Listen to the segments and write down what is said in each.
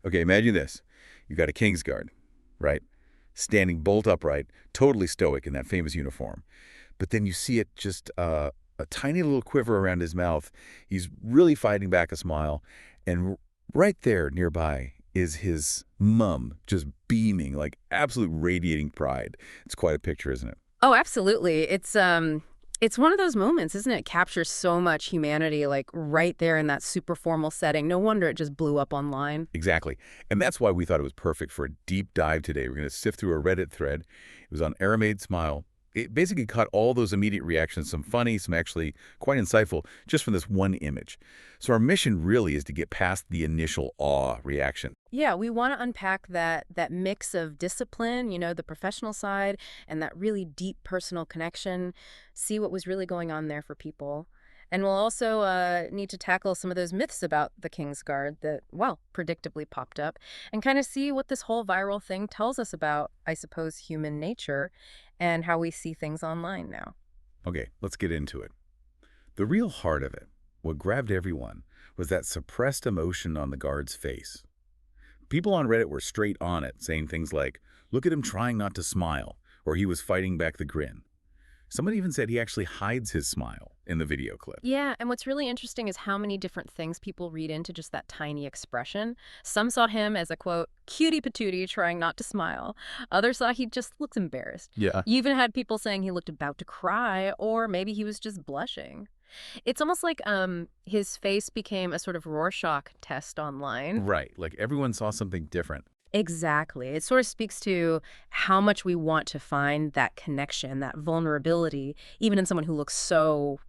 Okay, imagine this. You've got a Kingsguard, right? Standing bolt upright, totally stoic in that famous uniform. But then you see it just a tiny little quiver around his mouth. He's really fighting back a smile. And right there nearby is his mum, just beaming, like absolute radiating pride. It's quite a picture, isn't it? Oh, absolutely. It's one of those moments, isn't it? It captures so much humanity, like right there in that super formal setting. No wonder it just blew up online. Exactly. And that's why we thought it was perfect for a deep dive today. We're going to sift through a Reddit thread. It was on MadeSmile. It basically caught all those immediate reactions, some funny, some actually quite insightful, just from this one image. So our mission really is to get past the initial awe reaction. Yeah, we want to unpack that mix of discipline, the professional side, and that really deep personal connection, see what was really going on there for people. And we'll also need to tackle some of those myths about the Kingsguard that, well, predictably popped up, and kind of see what this whole viral thing tells us about, I suppose, human nature and how we see things online now. Okay, let's get into it. The real heart of it, what grabbed everyone, was that suppressed emotion on the guard's face. People on Reddit were straight on it, saying things like, look at him trying not to smile, or he was fighting back the grin. Someone even said he actually hides his smile in the video clip. Yeah, and what's really interesting is how many different things people read into just that tiny expression. Some saw him as a, quote, cutie patootie trying not to smile. Others thought he just looks embarrassed. Yeah. You even had people saying he looked about to cry, or maybe he was just blushing. It's almost like his face became a sort of Rorschach test online. Right, like everyone saw something different. Exactly. It sort of speaks to how much we want to find that connection, that vulnerability, even in someone who looks so,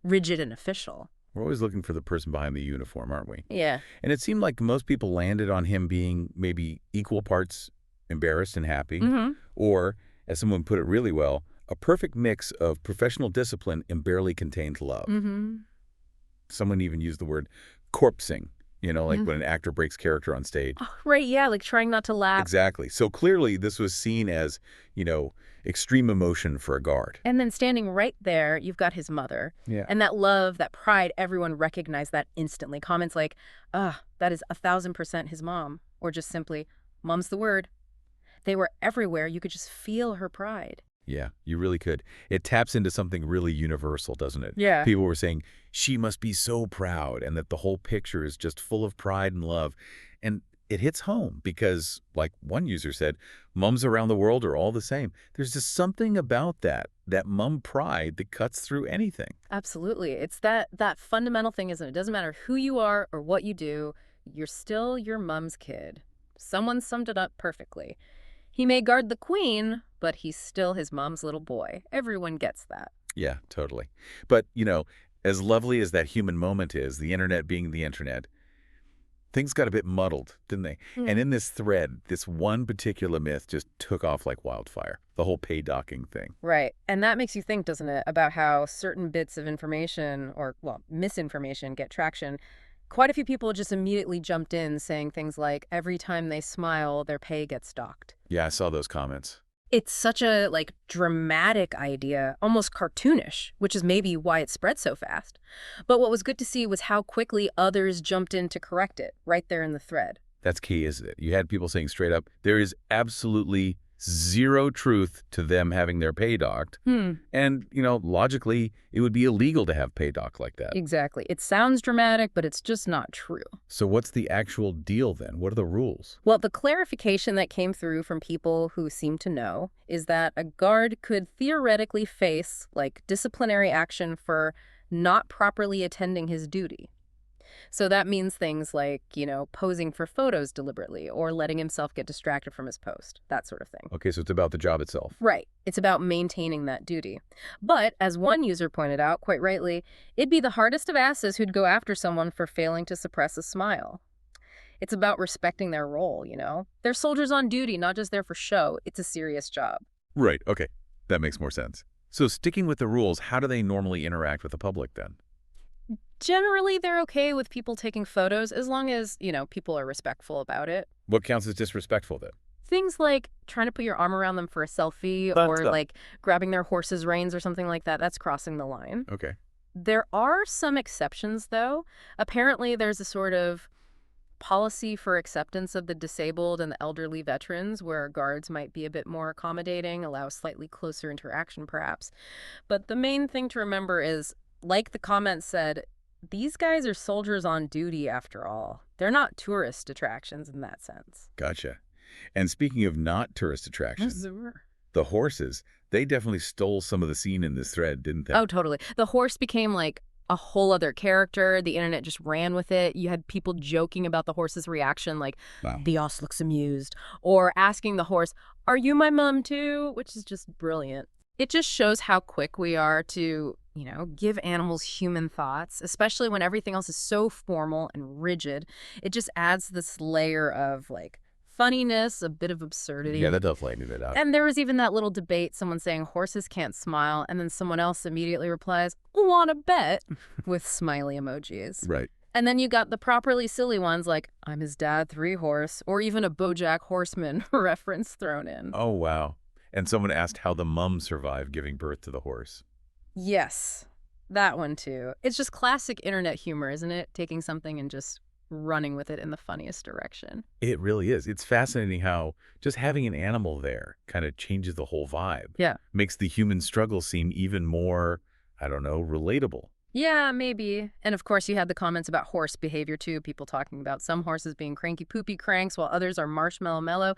rigid and official. We're always looking for the person behind the uniform, aren't we? Yeah. And it seemed like most people landed on him being maybe equal parts embarrassed and happy, Mm-hmm. or, as someone put it really well, a perfect mix of professional discipline and barely contained love. Mm-hmm. Someone even used the word corpsing, like when an actor breaks character on stage. Oh, right, yeah, like trying not to laugh. Exactly. So clearly this was seen as, extreme emotion for a guard. And then standing right there, you've got his mother. Yeah. And that love, that pride, everyone recognized that instantly. Comments like, that is 1,000% his mom. Or just simply, mom's the word. They were everywhere. You could just feel her pride. Yeah, you really could. It taps into something really universal, doesn't it? Yeah. People were saying, she must be so proud, and that the whole picture is just full of pride and love. And it hits home because, like one user said, mums around the world are all the same. There's just something about that mum pride that cuts through anything. Absolutely. It's that fundamental thing, isn't it? It doesn't matter who you are or what you do, you're still your mom's kid. Someone summed it up perfectly. He may guard the queen, but he's still his mom's little boy. Everyone gets that. Yeah, totally. But, as lovely as that human moment is, the internet being the internet, things got a bit muddled, didn't they? And in this thread, this one particular myth just took off like wildfire, the whole pay docking thing. Right. And that makes you think, doesn't it, about how certain bits of information or, well, misinformation get traction. Quite a few people just immediately jumped in saying things like, every time they smile, their pay gets docked. Yeah, I saw those comments. It's such a, dramatic idea, almost cartoonish, which is maybe why it spread so fast. But what was good to see was how quickly others jumped in to correct it, right there in the thread. That's key, isn't it? You had people saying straight up, there is absolutely zero truth to them having their pay docked. And, logically, it would be illegal to have pay docked like that. Exactly. It sounds dramatic, but it's just not true. So what's the actual deal then? What are the rules? Well, the clarification that came through from people who seem to know is that a guard could theoretically face, disciplinary action for not properly attending his duty. So that means things like, posing for photos deliberately or letting himself get distracted from his post, that sort of thing. Okay, so it's about the job itself. Right. It's about maintaining that duty. But, as one user pointed out, quite rightly, it'd be the hardest of asses who'd go after someone for failing to suppress a smile. It's about respecting their role, They're soldiers on duty, not just there for show. It's a serious job. Right, okay. That makes more sense. So sticking with the rules, how do they normally interact with the public then? Generally, they're okay with people taking photos as long as, people are respectful about it. What counts as disrespectful then? Things like trying to put your arm around them for a selfie or grabbing their horse's reins or something like that. That's crossing the line. Okay. There are some exceptions, though. Apparently, there's a sort of policy for acceptance of the disabled and the elderly veterans, where guards might be a bit more accommodating, allow slightly closer interaction perhaps. But the main thing to remember is, like the comment said, these guys are soldiers on duty after all. They're not tourist attractions in that sense. Gotcha. And speaking of not tourist attractions, Sure. the horses, they definitely stole some of the scene in this thread, didn't they? Oh, totally. The horse became like a whole other character. The internet just ran with it. You had people joking about the horse's reaction, like, Wow. the oss looks amused, or asking the horse, are you my mom too? Which is just brilliant. It just shows how quick we are to, give animals human thoughts, especially when everything else is so formal and rigid. It just adds this layer of, like, funniness, a bit of absurdity. Yeah, that does lighten it up. And there was even that little debate, someone saying horses can't smile, and then someone else immediately replies, wanna bet, with smiley emojis. Right. And then you got the properly silly ones like, I'm his dad, 3-horse, or even a BoJack Horseman reference thrown in. Oh, wow. And someone asked how the mum survived giving birth to the horse. Yes, that one too. It's just classic internet humor, isn't it? Taking something and just running with it in the funniest direction. It really is. It's fascinating how just having an animal there kind of changes the whole vibe. Yeah. Makes the human struggle seem even more, I don't know, relatable. Yeah, maybe. And of course, you had the comments about horse behavior too. People talking about some horses being cranky poopy cranks while others are marshmallow mellow.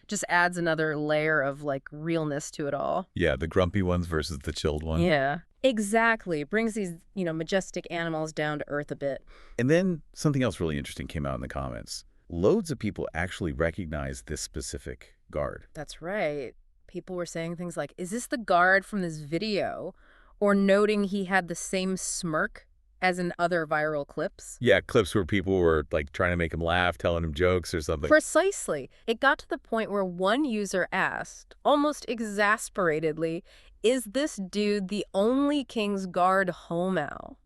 Just adds another layer of, like, realness to it all. Yeah, the grumpy ones versus the chilled ones. Yeah, exactly. Brings these, majestic animals down to earth a bit. And then something else really interesting came out in the comments. Loads of people actually recognized this specific guard. That's right. People were saying things like, is this the guard from this video? Or noting he had the same smirk as in other viral clips. Yeah, clips where people were like trying to make him laugh, telling him jokes or something. Precisely. It got to the point where one user asked, almost exasperatedly, is this dude the only King's Guard homo?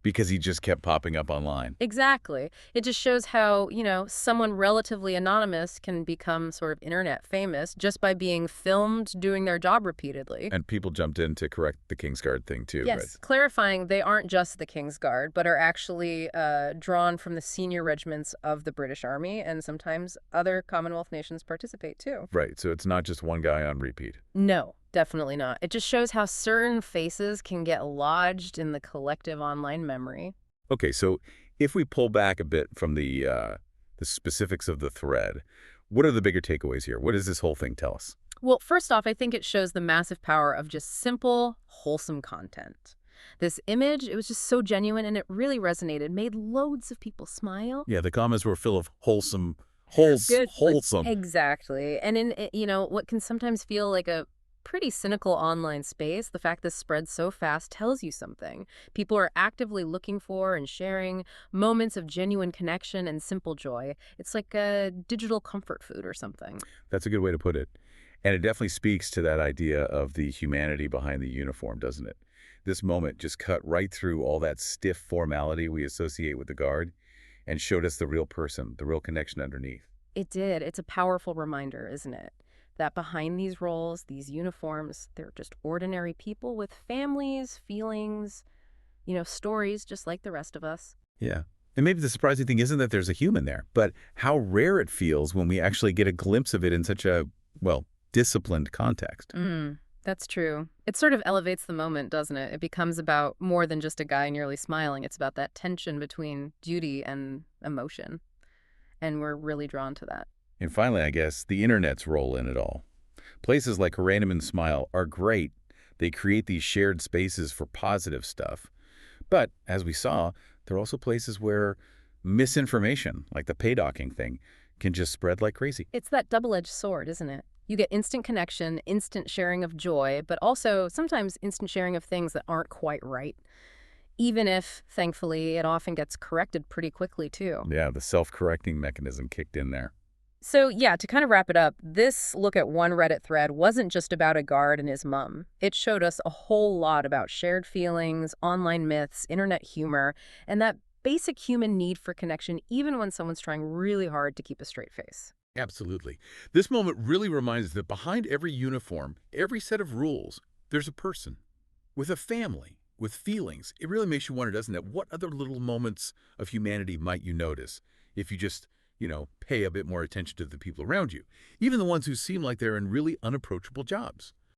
Because he just kept popping up online. Exactly. It just shows how, someone relatively anonymous can become sort of internet famous just by being filmed doing their job repeatedly. And people jumped in to correct the King's Guard thing too, Yes, right? clarifying they aren't just the King's Guard, but are actually drawn from the senior regiments of the British Army, and sometimes other Commonwealth nations participate too. Right, so it's not just one guy on repeat. No, definitely not. It just shows how certain faces can get lodged in the collective online memory. Okay, so if we pull back a bit from the specifics of the thread, what are the bigger takeaways here? What does this whole thing tell us? Well, first off, I think it shows the massive power of just simple, wholesome content. This image, it was just so genuine and it really resonated, made loads of people smile. Yeah, the comments were full of wholesome. Exactly. And in, what can sometimes feel like a pretty cynical online space, the fact this spreads so fast tells you something. People are actively looking for and sharing moments of genuine connection and simple joy. It's like a digital comfort food or something. That's a good way to put it. And it definitely speaks to that idea of the humanity behind the uniform, doesn't it? This moment just cut right through all that stiff formality we associate with the Guard and showed us the real person, the real connection underneath. It did. It's a powerful reminder, isn't it? That behind these roles, these uniforms, they're just ordinary people with families, feelings, stories just like the rest of us. Yeah. And maybe the surprising thing isn't that there's a human there, but how rare it feels when we actually get a glimpse of it in such a, disciplined context. That's true. It sort of elevates the moment, doesn't it? It becomes about more than just a guy nearly smiling. It's about that tension between duty and emotion. And we're really drawn to that. And finally, I guess, the internet's role in it all. Places like MadeMeSmile are great. They create these shared spaces for positive stuff. But, as we saw, there are also places where misinformation, like the paydocking thing, can just spread like crazy. It's that double-edged sword, isn't it? You get instant connection, instant sharing of joy, but also sometimes instant sharing of things that aren't quite right. Even if, thankfully, it often gets corrected pretty quickly, too. Yeah, the self-correcting mechanism kicked in there. So, yeah, to kind of wrap it up, this look at one Reddit thread wasn't just about a guard and his mum. It showed us a whole lot about shared feelings, online myths, internet humor, and that basic human need for connection, even when someone's trying really hard to keep a straight face. Absolutely. This moment really reminds us that behind every uniform, every set of rules, there's a person with a family, with feelings. It really makes you wonder, doesn't it? What other little moments of humanity might you notice if you just pay a bit more attention to the people around you, even the ones who seem like they're in really unapproachable jobs.